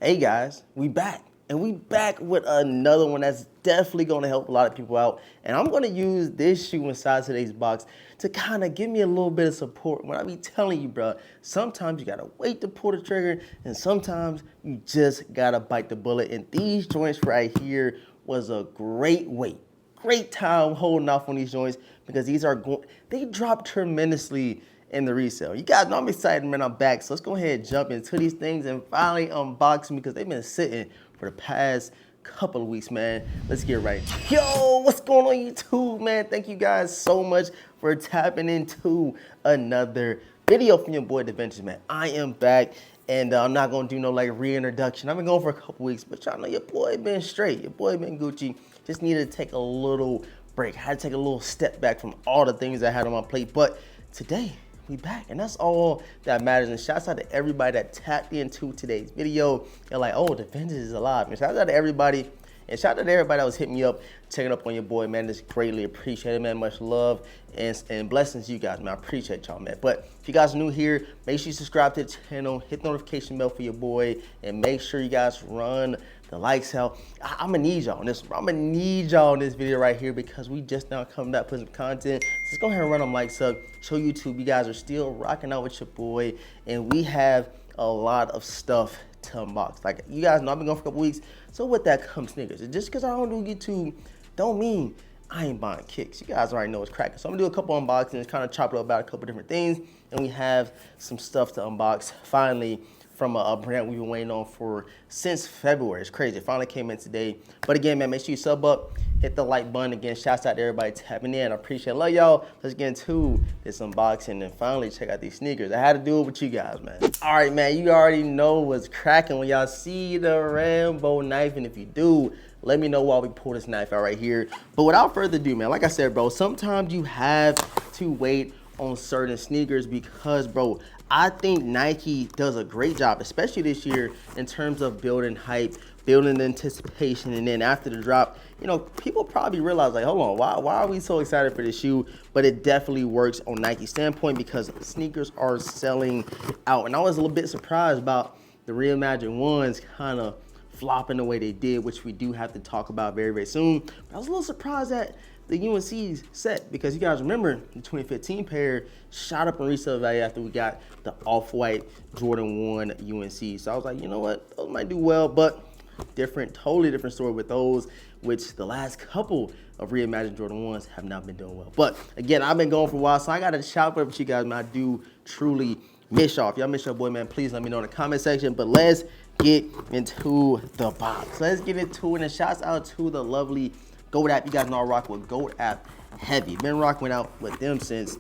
Hey guys, we back. And we back with another one that's definitely gonna help a lot of people out. And I'm gonna use this shoe inside today's box to kind of give me a little bit of support when I be telling you, bro, sometimes you gotta wait to pull the trigger and sometimes you just gotta bite the bullet. And these joints right here was a great wait. Great time holding off on these joints because these are they dropped tremendously in the resale. You guys know I'm excited, man. I'm back. So let's go ahead and jump into these things and finally unbox them because they've been sitting for the past couple of weeks, man. Let's get right. Yo, what's going on YouTube, man? Thank you guys so much for tapping into another video from your boy, The Ventures, man. I am back. And I'm not gonna do no like reintroduction. I've been going for a couple weeks, but y'all know your boy been straight. Your boy been Gucci. Just needed to take a little break. I had to take a little step back from all the things I had on my plate. But today, we back, and that's all that matters. And shouts out to everybody that tapped into today's video. They're like, oh, the Ventures is alive. And shouts out to everybody. And shout out to everybody that was hitting me up, checking up on your boy, man. It's greatly appreciated, man. Much love and blessings to you guys, man. I appreciate y'all, man. But if you guys are new here, make sure you subscribe to the channel, hit the notification bell for your boy, and make sure you guys run the likes out. I'm gonna need y'all on this one. I'm gonna need y'all in this video right here because we just now coming back with some content. So let's go ahead and run them likes up. Show YouTube you guys are still rocking out with your boy, and we have a lot of stuff to unbox. Like you guys know, I've been going for a couple weeks. So with that comes sneakers. And just because I don't do YouTube, don't mean I ain't buying kicks. You guys already know it's cracking. So I'm gonna do a couple unboxings, kind of chop it up about a couple different things. And we have some stuff to unbox finally from a brand we've been waiting on for since February. It's crazy. It finally came in today. But again, man, make sure you sub up, hit the like button. Again, shouts out to everybody tapping in. I appreciate it. Love y'all. Let's get into this unboxing and finally check out these sneakers. I had to do it with you guys, man. All right, man, you already know what's cracking when y'all see the Rambo knife. And if you do, let me know while we pull this knife out right here. But without further ado, man, like I said, bro, sometimes you have to wait on certain sneakers because, bro, I think Nike does a great job, especially this year, in terms of building hype, building the anticipation, and then after the drop, you know, people probably realize, like, hold on, why are we so excited for this shoe? But it definitely works on Nike's standpoint because sneakers are selling out. And I was a little bit surprised about the Reimagined ones kind of flopping the way they did, which we do have to talk about very, very soon. But I was a little surprised that the UNC's set because you guys remember the 2015 pair shot up in resale value after we got the off-white Jordan 1 UNC. So I was like, you know what, those might do well, but totally different story with those, which the last couple of reimagined Jordan 1s have not been doing well. But again, I've been going for a while, so I got to chop it up with you guys, man. I do truly miss y'all. If y'all miss your boy, man, please let me know in the comment section. But let's get into the box. Let's get into it, and shouts out to the lovely Goat app. You guys know I rock with Goat app heavy. Been rocking out with them since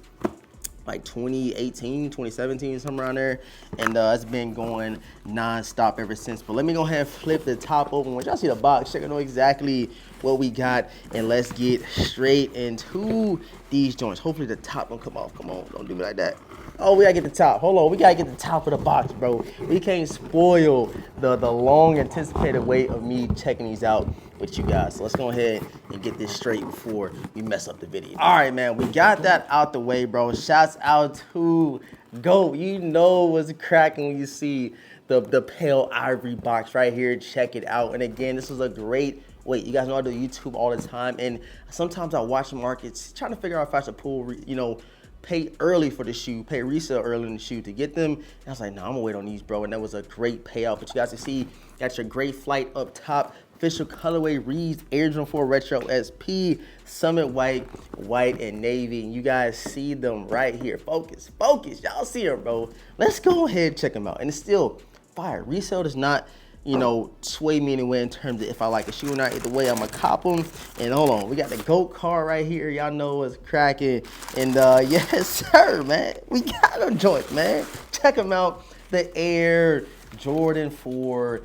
like 2018, 2017, somewhere around there. And it's been going non-stop ever since. But let me go ahead and flip the top open. Once y'all see the box, check out know exactly what we got. And let's get straight into these joints. Hopefully the top don't come off. Come on, don't do me like that. Oh, we gotta get the top. Hold on, we gotta get the top of the box, bro. We can't spoil the long anticipated wait of me checking these out with you guys. So let's go ahead and get this straight before we mess up the video. All right, man, we got that out the way, bro. Shouts out to GOAT. You know what's cracking when you see the pale ivory box right here. Check it out. And again, this was a great wait. You guys know I do YouTube all the time, and sometimes I watch the markets trying to figure out if I should pull, you know, pay early for the shoe, pay resale early in the shoe to get them. And I was like, nah, I'm gonna wait on these, bro. And that was a great payout. But you guys can see, got your gray flight up top. Official colorway reads Air Jordan 4 Retro SP, Summit White, White, and Navy. And you guys see them right here. Focus, focus. Y'all see them, bro. Let's go ahead and check them out. And it's still fire. Resale does not, you know, sway me anywhere in terms of if I like a shoe or not. Either way, I'm gonna cop them. And hold on, we got the GOAT card right here. Y'all know what's cracking. And yes, sir, man. We got them joints, man. Check them out. The Air Jordan 4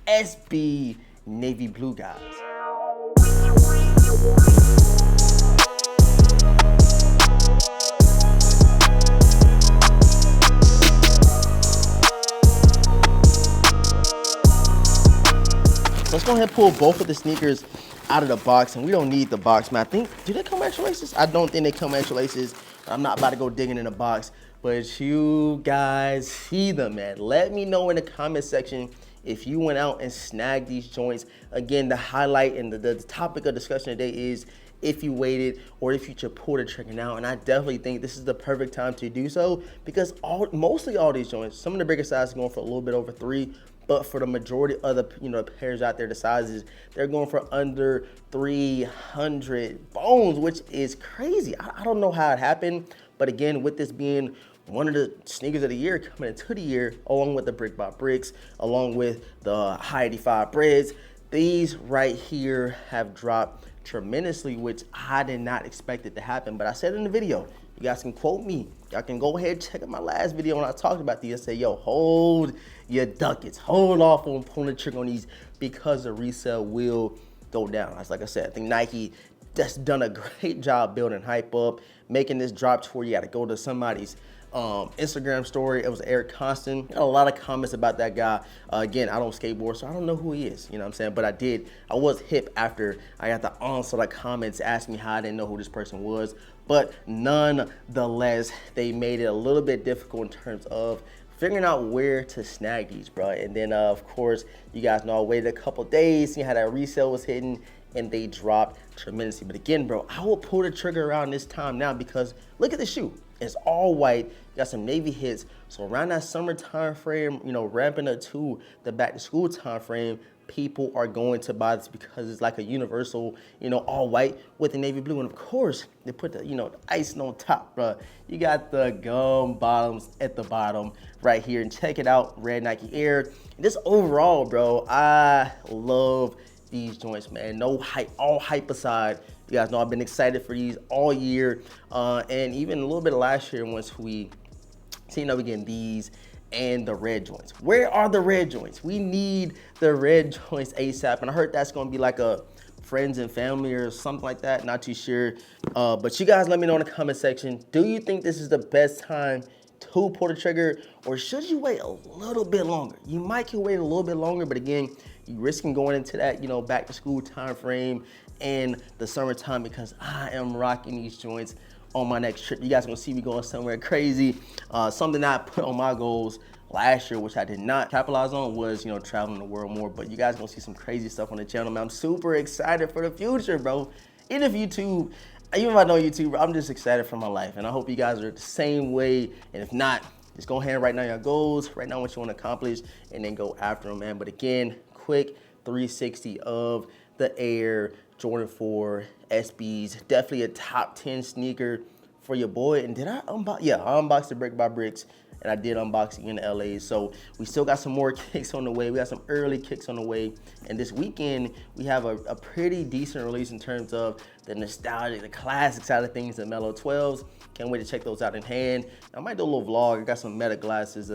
SB Navy Blue, guys. Let's go ahead and pull both of the sneakers out of the box, and we don't need the box, man. I think, do they come with extra laces? I don't think they come with extra laces. I'm not about to go digging in the box, but you guys see them, man. Let me know in the comment section if you went out and snagged these joints. Again, the highlight and the topic of discussion today is if you waited or if you should pull the trigger now. And I definitely think this is the perfect time to do so, because mostly all these joints, some of the bigger sizes are going for a little bit over 3, but for the majority of the pairs out there, the sizes, they're going for under 300 bones, which is crazy. I don't know how it happened, but again, with this being one of the sneakers of the year coming into the year, along with the Brick by Bricks, along with the High 85 breads, these right here have dropped tremendously, which I did not expect it to happen. But I said in the video, you guys can quote me. Y'all can go ahead and check out my last video when I talked about these. I say, yo, hold your ducats, hold off on pulling the trigger on these, because the resale will go down. Like I said, I think Nike just done a great job building hype up, making this drop to where you got to go to somebody's Instagram story. It was Eric Constant. Got a lot of comments about that guy. Again, I don't skateboard, so I don't know who he is, you know what I'm saying? But I was hip after I got the onslaught of comments asking me how I didn't know who this person was. But nonetheless, they made it a little bit difficult in terms of figuring out where to snag these, bro. And then, of course, you guys know I waited a couple days, see how that resale was hitting, and they dropped tremendously. But again, bro, I will pull the trigger around this time now, because look at the shoe. It's all white, got some navy hits. So around that summer time frame, ramping up to the back to school time frame, people are going to buy this because it's like a universal, all white with the navy blue. And of course, they put the icing on top, bro. You got the gum bottoms at the bottom right here. And check it out, red Nike Air. And this overall, bro, I love these joints, man. No hype, all hype aside. You guys know I've been excited for these all year, and even a little bit of last year once we seen we getting these and the red joints. Where are the red joints? We need the red joints ASAP, and I heard that's gonna be like a friends and family or something like that. Not too sure, but you guys let me know in the comment section. Do you think this is the best time to pull the trigger, or should you wait a little bit longer? You might can wait a little bit longer, but again, you risking going into that back to school time frame and the summertime, because I am rocking these joints on my next trip. You guys gonna see me going somewhere crazy. Something I put on my goals last year, which I did not capitalize on, was traveling the world more. But you guys gonna see some crazy stuff on the channel, man. I'm super excited for the future, bro. Even if I know YouTube, bro, I'm just excited for my life, and I hope you guys are the same way. And if not, just go ahead and write down your goals, write down what you want to accomplish, and then go after them, man. But again, quick 360 of the Air Jordan 4 SBs. Definitely a top 10 sneaker for your boy. And did I unbox? Yeah, I unboxed the Brick by Bricks, and I did unboxing in LA. So we still got some more kicks on the way. We got some early kicks on the way. And this weekend, we have a pretty decent release in terms of the nostalgia, the classic side of things, the Mellow 12s. Can't wait to check those out in hand. I might do a little vlog. I got some Meta glasses.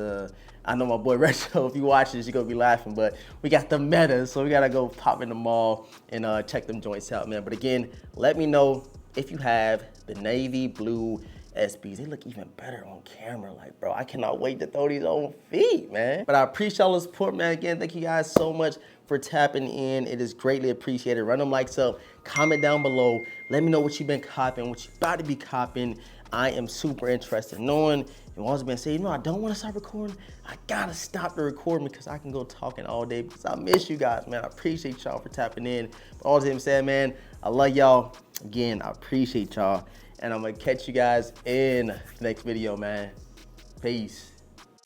I know my boy Retro, if you watch this, you're gonna be laughing, but we got the Metas, so we gotta go pop in the mall and check them joints out, man. But again, let me know if you have the navy blue SBs. They look even better on camera. Like, bro, I cannot wait to throw these on feet, man. But I appreciate all the support, man. Again, thank you guys so much for tapping in. It is greatly appreciated. Run them likes up, comment down below. Let me know what you've been copping, what you about to be copping. I am super interested in knowing. And also been saying, I don't want to stop recording. I gotta stop the recording because I can go talking all day, because I miss you guys, man. I appreciate y'all for tapping in. But all that said, man, I love y'all. Again, I appreciate y'all. And I'm gonna catch you guys in the next video, man. Peace.